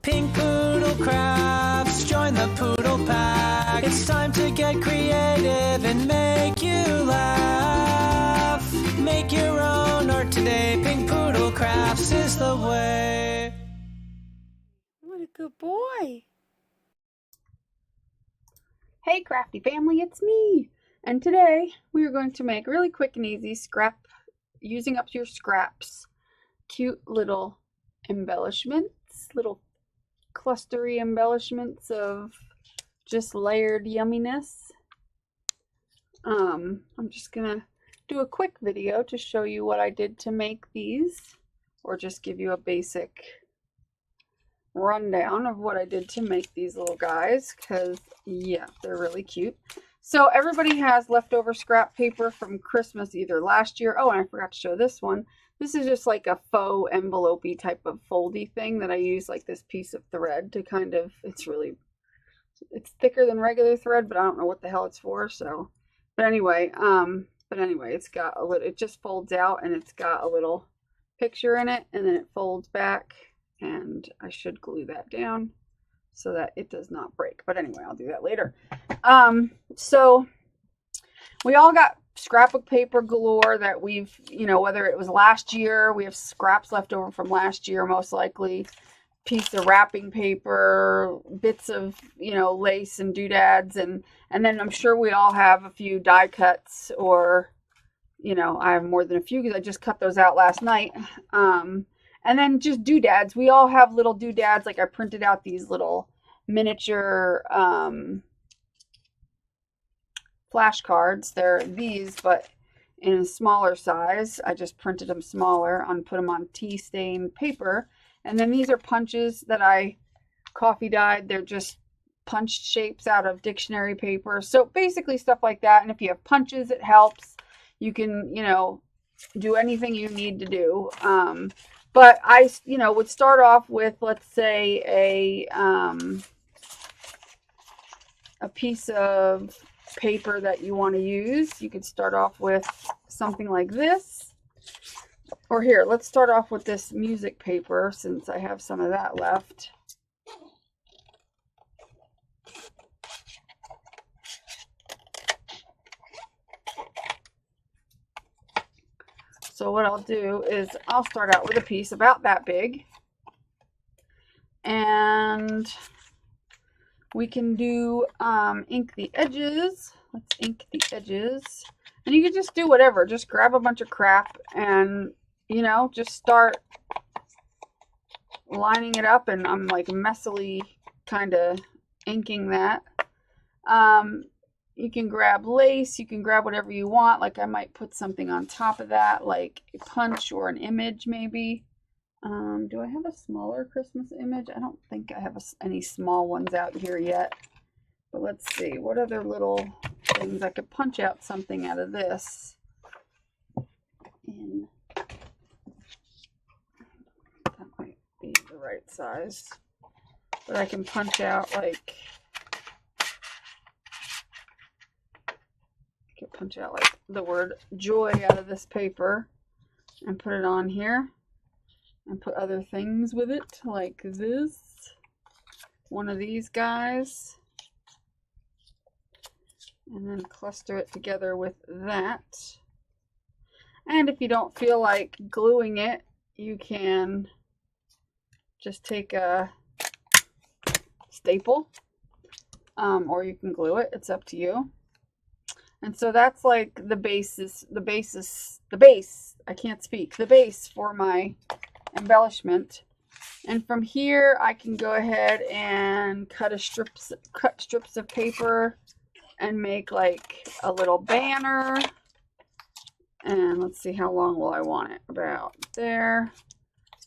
Pink Poodle Crafts, join the Poodle Pack. It's time to get creative and make you laugh. Make your own art today. Pink Poodle Crafts is the way. What a good boy. Hey crafty family, it's me. And today we are going to make really quick and easy using up your scraps, cute little embellishments, little clustery embellishments of just layered yumminess. I'm just gonna do a quick video to show you what I did to make these, or just give you a basic rundown of what I did to make these little guys, because yeah, they're really cute. So everybody has leftover scrap paper from Christmas either last year. Oh, and I forgot to show this one. This is just like a faux envelope-y type of foldy thing that I use like this piece of thread to kind of, it's thicker than regular thread, but I don't know what the hell it's for. So, but anyway, it's got a little, it just folds out and it's got a little picture in it, and then it folds back, and I should glue that down so that it does not break. But anyway, I'll do that later. So we all got scrapbook paper galore that we've, whether it was last year, we have scraps left over from last year, most likely, piece of wrapping paper, bits of, lace and doodads, and then I'm sure we all have a few die cuts, or, I have more than a few because I just cut those out last night. And then just doodads. We all have little doodads. Like I printed out these little miniature flashcards. They're these, but in a smaller size. I just printed them smaller and put them on tea stained paper. And then these are punches that I coffee dyed. They're just punched shapes out of dictionary paper. So basically stuff like that. And if you have punches, it helps. You can, do anything you need to do. But I, would start off with, let's say, a piece of paper that you want to use. You could start off with something like this. Or here, let's start off with this music paper, since I have some of that left. So what I'll do is I'll start out with a piece about that big, and we can do ink the edges. Let's ink the edges, and you can just do whatever. Just grab a bunch of crap and just start lining it up, and I'm like messily kind of inking that. You can grab lace, you can grab whatever you want. Like I might put something on top of that, like a punch or an image maybe. Do I have a smaller Christmas image? I don't think I have any small ones out here yet. But let's see, what other little things I could punch out something out of this. And that might be the right size. But I can punch out like, the word joy out of this paper and put it on here, and put other things with it like this, one of these guys, and then cluster it together with that. And if you don't feel like gluing it, you can just take a staple, or you can glue it. It's up to you. And so that's like the base, I can't speak, the base for my embellishment. And from here, I can go ahead and cut strips of paper and make like a little banner. And let's see, how long will I want it? About there.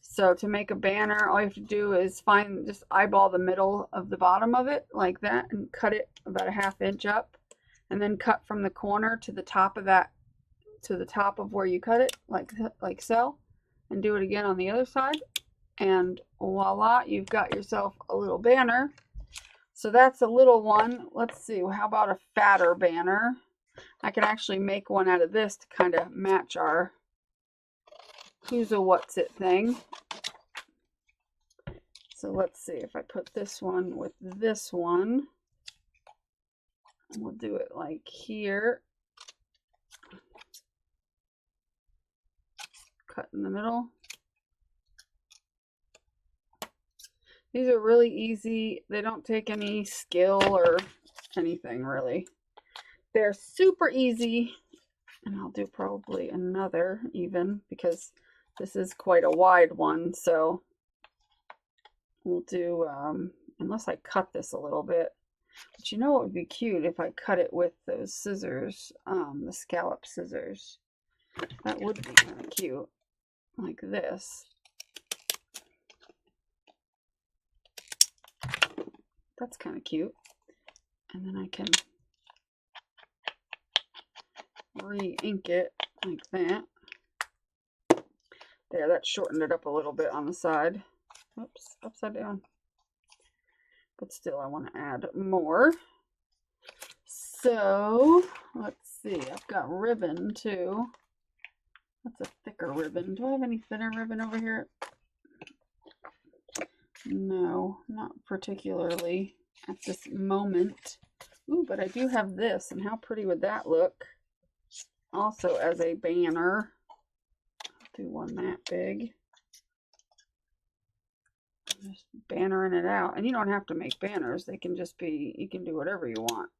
So to make a banner, all you have to do is just eyeball the middle of the bottom of it like that, and cut it about a ½ inch up. And then cut from the corner to the top of that, to the top of where you cut it, like so. And do it again on the other side. And voila, you've got yourself a little banner. So that's a little one. Let's see, how about a fatter banner? I can actually make one out of this to kind of match our who's a what's it thing. So let's see if I put this one with this one. We'll do it like here. Cut in the middle. These are really easy. They don't take any skill or anything really. They're super easy. And I'll do probably another even because this is quite a wide one. So we'll do, unless I cut this a little bit. But you know what would be cute if I cut it with those scissors, the scallop scissors. That would be kind of cute, like this. That's kind of cute. And then I can re-ink it like that. There, that shortened it up a little bit on the side. Oops, upside down. But still, I want to add more. So, let's see. I've got ribbon too. That's a thicker ribbon. Do I have any thinner ribbon over here? No, not particularly at this moment. Ooh, but I do have this, and how pretty would that look? Also as a banner. I'll do one that big. Just bannering it out. And you don't have to make banners. They can just be, you can do whatever you want.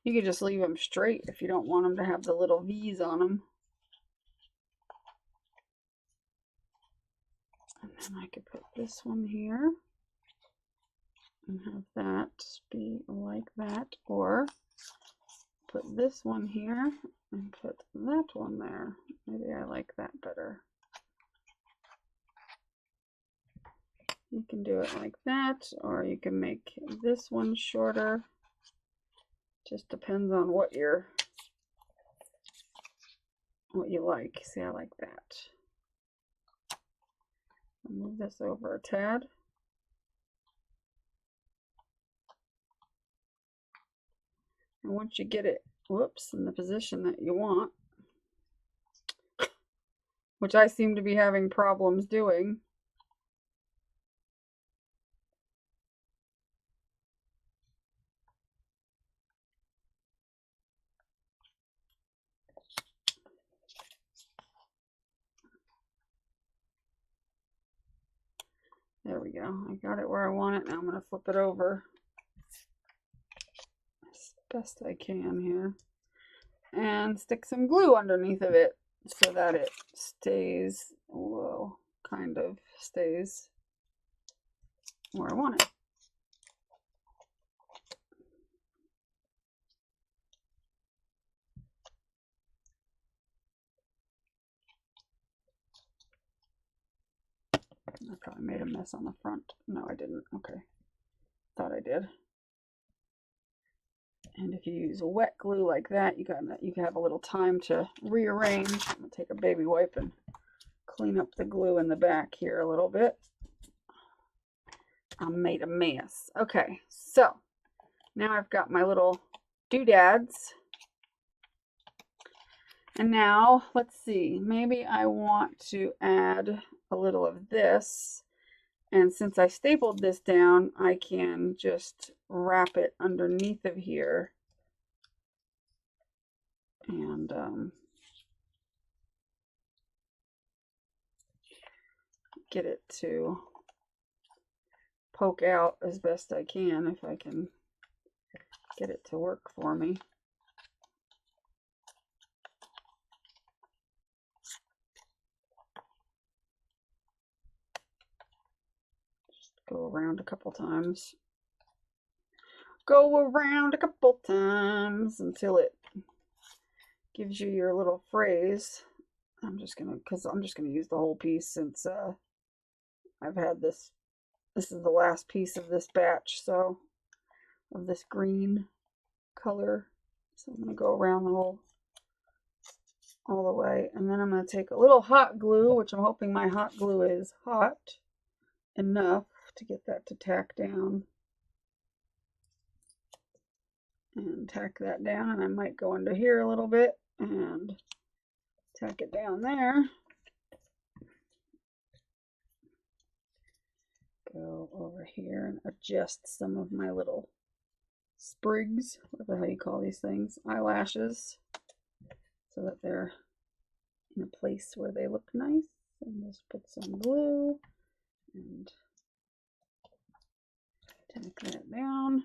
You can just leave them straight if you don't want them to have the little V's on them. And then I could put this one here and have that be like that, or put this one here and put that one there. Maybe I like that better. You can do it like that, or you can make this one shorter. Just depends on what you like. See, I like that. I'll move this over a tad. And once you get it, whoops, in the position that you want, which I seem to be having problems doing, there we go. I got it where I want it. Now I'm going to flip it over as best I can here and stick some glue underneath of it so that it stays, whoa, kind of stays where I want it. I probably made a mess on the front. No, I didn't. Okay. Thought I did. And if you use a wet glue like that, you can have a little time to rearrange. I'm going to take a baby wipe and clean up the glue in the back here a little bit. I made a mess. Okay, so now I've got my little doodads. And now, let's see, maybe I want to add a little of this. And since I stapled this down, I can just wrap it underneath of here and get it to poke out as best I can if I can get it to work for me. Go around a couple times. Go around a couple times until it gives you your little phrase. I'm just gonna use the whole piece since I've had this. This is the last piece of this batch, so of this green color. So I'm gonna go around the whole, all the way, and then I'm gonna take a little hot glue, which I'm hoping my hot glue is hot enough to get that to tack down, and tack that down, and I might go under here a little bit and tack it down there. go over here and adjust some of my little sprigs, whatever the hell you call these things, eyelashes, so that they're in a place where they look nice. And just put some glue and tack that down,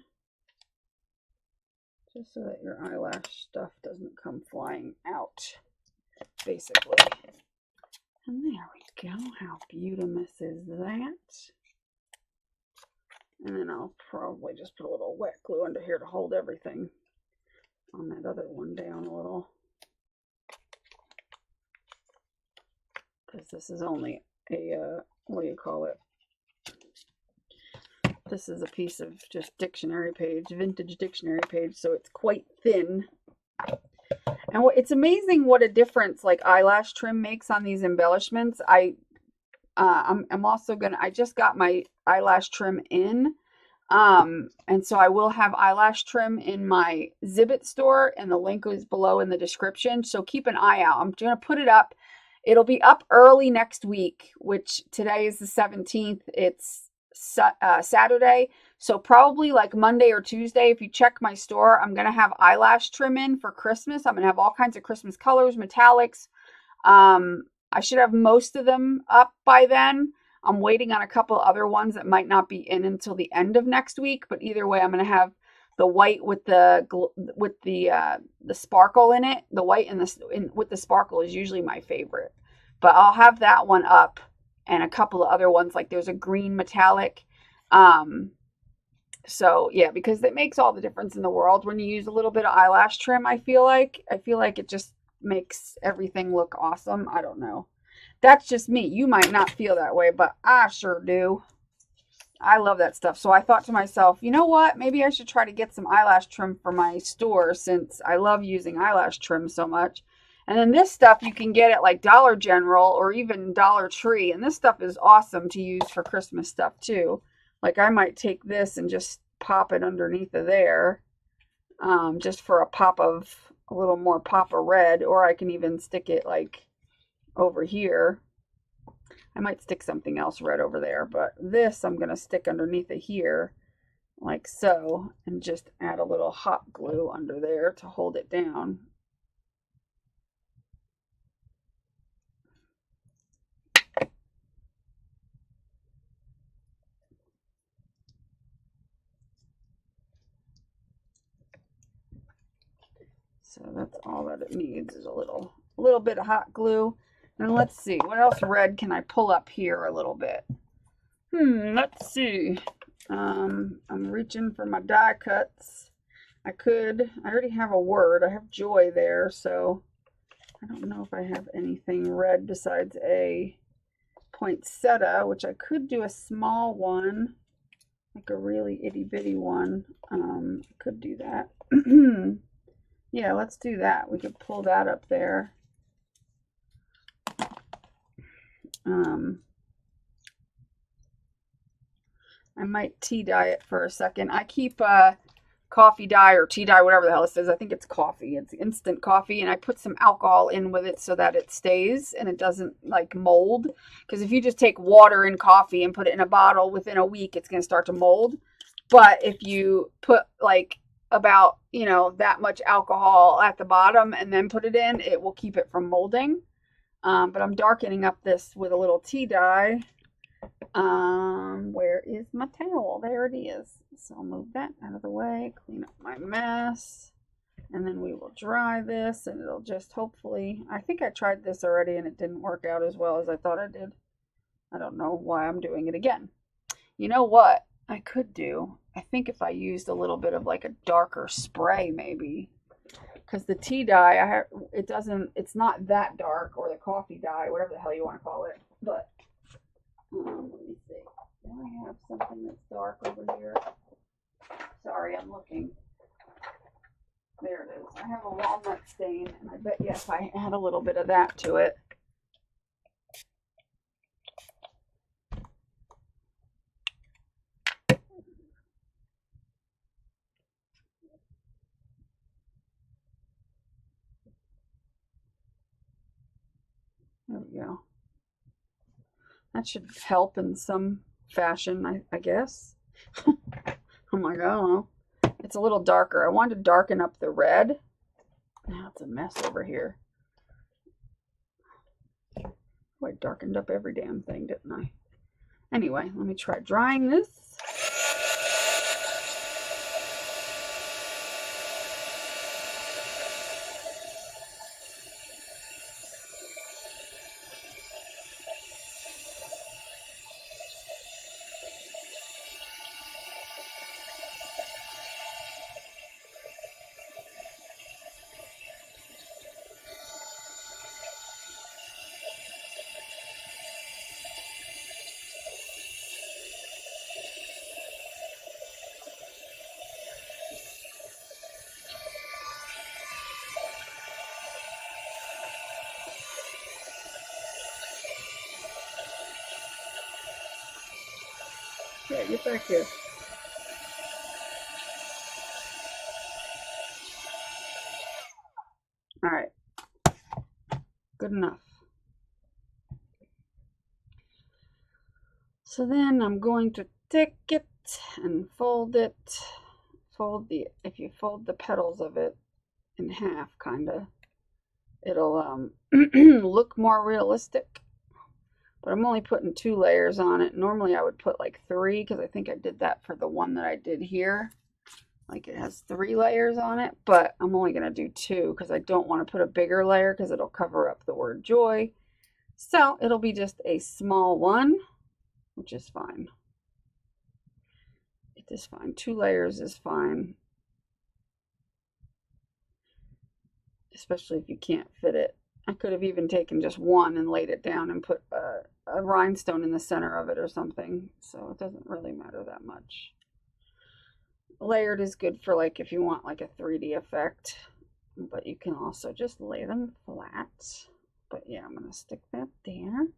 just so that your eyelash stuff doesn't come flying out, basically. And there we go. How beautiful is that? And then I'll probably just put a little wet glue under here to hold everything on that other one down a little. Because this is only a, what do you call it? This is a piece of just dictionary page, vintage dictionary page, so it's quite thin. And it's amazing what a difference like eyelash trim makes on these embellishments. I'm also gonna, I just got my eyelash trim in, and so I will have eyelash trim in my Zibbit store, and the link is below in the description, so keep an eye out. I'm gonna put it up. It'll be up early next week, which today is the 17th. It's Saturday, so probably like Monday or Tuesday, if you check my store, I'm gonna have eyelash trim in for Christmas. I'm gonna have all kinds of Christmas colors, metallics. I should have most of them up by then. I'm waiting on a couple other ones that might not be in until the end of next week, but either way, I'm gonna have the white with the sparkle in it. The white and with the sparkle is usually my favorite, but I'll have that one up. And a couple of other ones, like there's a green metallic. So yeah, because it makes all the difference in the world when you use a little bit of eyelash trim. I feel like it just makes everything look awesome. I don't know. That's just me. You might not feel that way, but I sure do. I love that stuff. So I thought to myself, you know what? Maybe I should try to get some eyelash trim for my store, since I love using eyelash trim so much. And then this stuff you can get at like Dollar General or even Dollar Tree. And this stuff is awesome to use for Christmas stuff too. Like I might take this and just pop it underneath of there, just for a little more pop of red. Or I can even stick it like over here. I might stick something else red over there. But this I'm going to stick underneath of here like so. And just add a little hot glue under there to hold it down. So that's all that it needs, is a little bit of hot glue. And let's see, what else red can I pull up here a little bit? Let's see. I'm reaching for my die cuts. I already have a word. I have joy there, so I don't know if I have anything red besides a poinsettia, which I could do a small one, like a really itty bitty one. Could do that. Yeah, let's do that. We could pull that up there. I might tea dye it for a second. I keep coffee dye or tea dye, whatever the hell it says. I think it's coffee. It's instant coffee, and I put some alcohol in with it so that it stays and it doesn't like mold. Because if you just take water and coffee and put it in a bottle, within a week it's going to start to mold. But if you put like about, that much alcohol at the bottom and then put it in, it will keep it from molding. But I'm darkening up this with a little tea dye. Where is my towel? There it is. So I'll move that out of the way, clean up my mess, and then we will dry this, and it'll just hopefully, I think I tried this already and it didn't work out as well as I thought it did. I don't know why I'm doing it again. You know what I could do? I think if I used a little bit of like a darker spray, maybe, because the tea dye, it's not that dark, or the coffee dye, whatever the hell you want to call it. But let me see. Do I have something that's dark over here? Sorry, I'm looking. There it is. I have a walnut stain, and I bet if I add a little bit of that to it. There we go. That should help in some fashion, I guess. Oh my God, I don't know. It's a little darker. I wanted to darken up the red. Now it's a mess over here. Oh, I darkened up every damn thing, didn't I? Anyway, let me try drying this. Yeah, get back here. All right. Good enough. So then I'm going to take it and fold it. If you fold the petals of it in half, kind of, it'll look more realistic. But I'm only putting 2 layers on it. Normally I would put like 3 because I think I did that for the one that I did here. Like it has 3 layers on it, but I'm only going to do 2 because I don't want to put a bigger layer because it'll cover up the word joy. So it'll be just a small one, which is fine. It is fine. 2 layers is fine. Especially if you can't fit it. I could have even taken just one and laid it down and put a rhinestone in the center of it or something. So it doesn't really matter that much. Layered is good for like if you want like a 3D effect. But you can also just lay them flat. But yeah, I'm going to stick that there.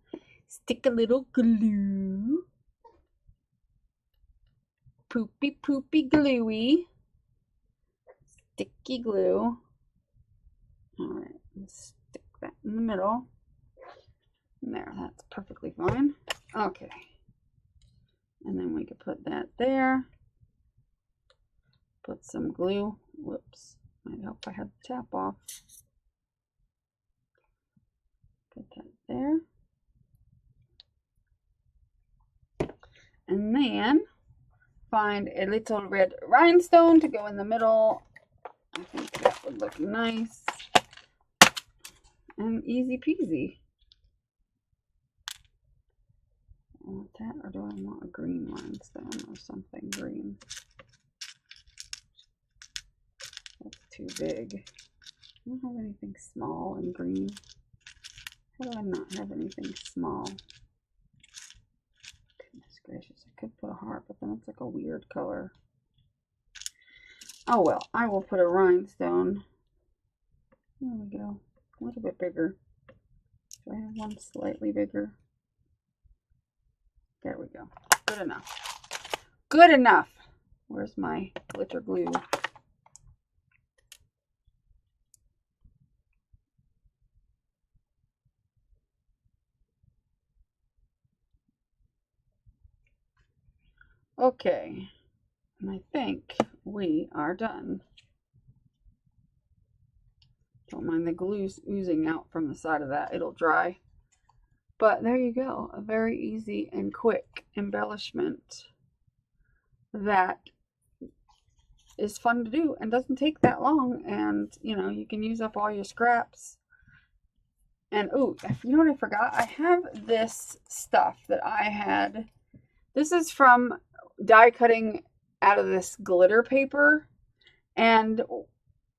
Stick a little glue. Poopy, poopy, gluey. Sticky glue. Alright, let's stick that in the middle. There, that's perfectly fine. Okay. And then we could put that there. Put some glue. Whoops. I hope I had the tap off. Put that there. And then find a little red rhinestone to go in the middle. I think that would look nice. And easy peasy. I want that, or do I want a green rhinestone or something green? That's too big. I don't have anything small and green. How do I not have anything small? Goodness gracious, I could put a heart, but then it's like a weird color. Oh well, I will put a rhinestone. There we go. A little bit bigger. Do I have one slightly bigger? There we go. Good enough. Good enough. Where's my glitter glue? Okay. And I think we are done. Don't mind the glue oozing out from the side of that. It'll dry. But there you go. A very easy and quick embellishment that is fun to do and doesn't take that long. And, you know, you can use up all your scraps. And, oh, you know what I forgot? I have this stuff that I had. This is from die cutting out of this glitter paper. And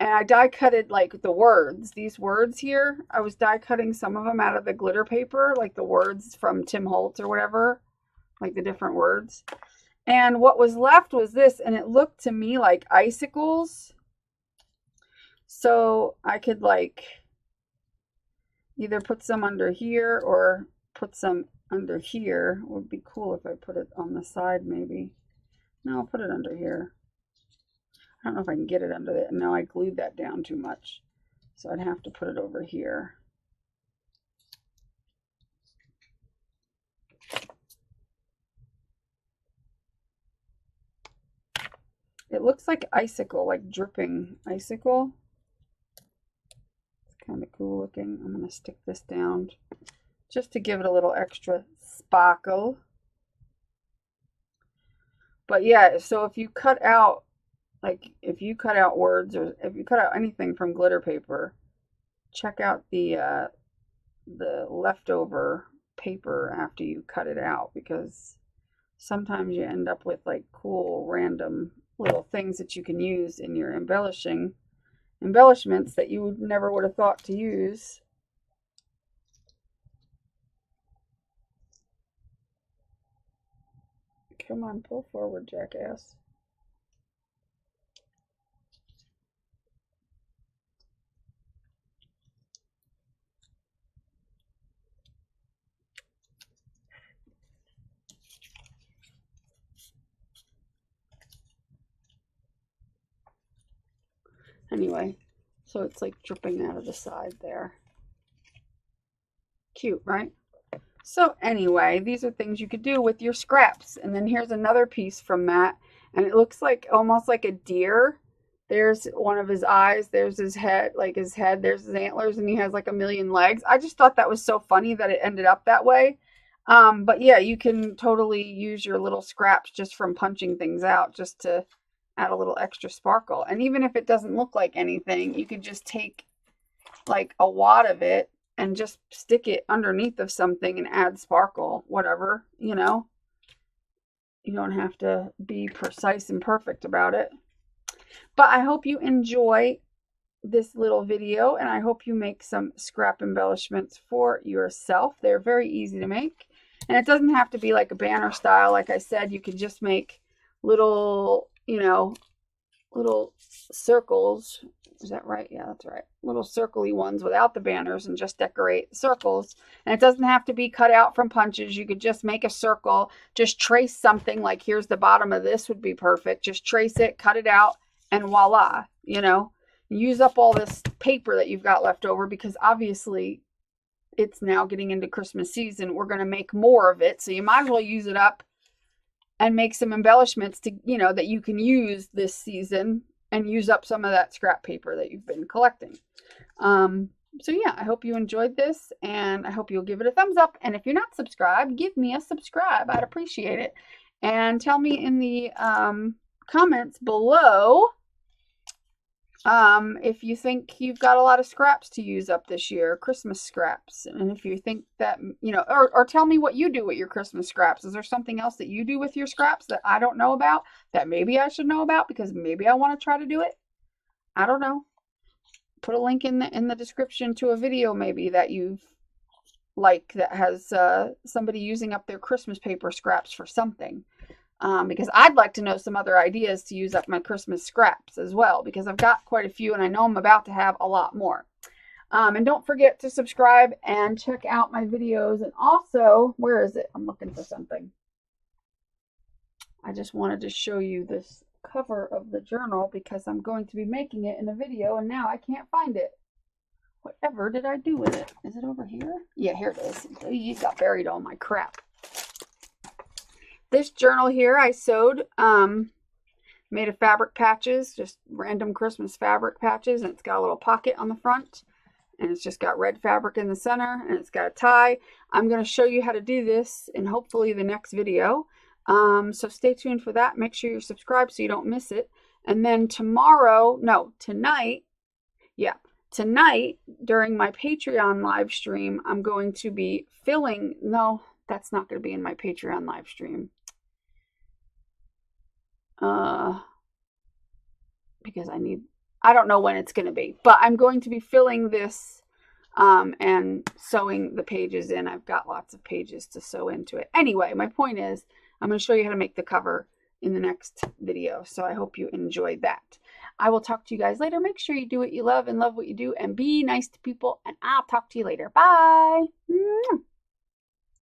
I die cutted like the words, these words here. I was die cutting some of them out of the glitter paper, like the words from Tim Holtz or whatever, like the different words. And what was left was this, and it looked to me like icicles. So I could like either put some under here or put some under here. It would be cool if I put it on the side maybe. No, I'll put it under here. I don't know if I can get it under there. No, I glued that down too much. So I'd have to put it over here. It looks like icicle, like dripping icicle. It's kind of cool looking. I'm going to stick this down just to give it a little extra sparkle. But yeah, so if you cut out, like if you cut out words or if you cut out anything from glitter paper, check out the leftover paper after you cut it out, because sometimes you end up with like cool random little things that you can use in your embellishments that you never would have thought to use. Come on, pull forward, jackass. Anyway, so it's like dripping out of the side there. Cute, right? So anyway, these are things you could do with your scraps. And then here's another piece from Matt, and it looks like almost like a deer. There's one of his eyes, there's his head, there's his antlers, and he has like a million legs. I just thought that was so funny that it ended up that way. But yeah, you can totally use your little scraps just from punching things out just to add a little extra sparkle. And even if it doesn't look like anything, you could just take like a wad of it and just stick it underneath of something and add sparkle, whatever, you know. You don't have to be precise and perfect about it. But I hope you enjoy this little video, and I hope you make some scrap embellishments for yourself. They're very easy to make, and it doesn't have to be like a banner style. Like I said, you can just make little, you know, little circles. Is that right? Yeah, that's right. Little circly ones without the banners and just decorate circles. And it doesn't have to be cut out from punches. You could just make a circle, just trace something, like here's the bottom of this would be perfect. Just trace it, cut it out, and voila, you know. Use up all this paper that you've got left over, because obviously it's now getting into Christmas season. We're going to make more of it, so you might as well use it up and make some embellishments to, you know, that you can use this season, and use up some of that scrap paper that you've been collecting. So yeah, I hope you enjoyed this, and I hope you'll give it a thumbs up. And if you're not subscribed, give me a subscribe. I'd appreciate it. And tell me in the comments below if you think you've got a lot of scraps to use up this year, Christmas scraps. And if you think that, you know, or tell me what you do with your Christmas scraps. Is there something else that you do with your scraps that I don't know about, that maybe I should know about, because maybe I want to try to do it? I don't know. Put a link in the description to a video maybe that you've like that has somebody using up their Christmas paper scraps for something. Because I'd like to know some other ideas to use up my Christmas scraps as well, because I've got quite a few and I know I'm about to have a lot more. And don't forget to subscribe and check out my videos. And also, where is it? I'm looking for something. I just wanted to show you this cover of the journal, because I'm going to be making it in a video and now I can't find it. Whatever did I do with it? Is it over here? Yeah, here it is. You got buried all my crap. This journal here I sewed, made of fabric patches, just random Christmas fabric patches, and it's got a little pocket on the front, and it's just got red fabric in the center, and it's got a tie. I'm going to show you how to do this in hopefully the next video, so stay tuned for that. Make sure you're subscribed so you don't miss it. And then tonight during my Patreon live stream, I'm going to be filling, no, that's not going to be in my Patreon live stream. Because I don't know when it's going to be, but I'm going to be filling this and sewing the pages in. I've got lots of pages to sew into it. Anyway, my point is I'm going to show you how to make the cover in the next video. So I hope you enjoyed that. I will talk to you guys later. Make sure you do what you love and love what you do, and be nice to people, and I'll talk to you later. Bye.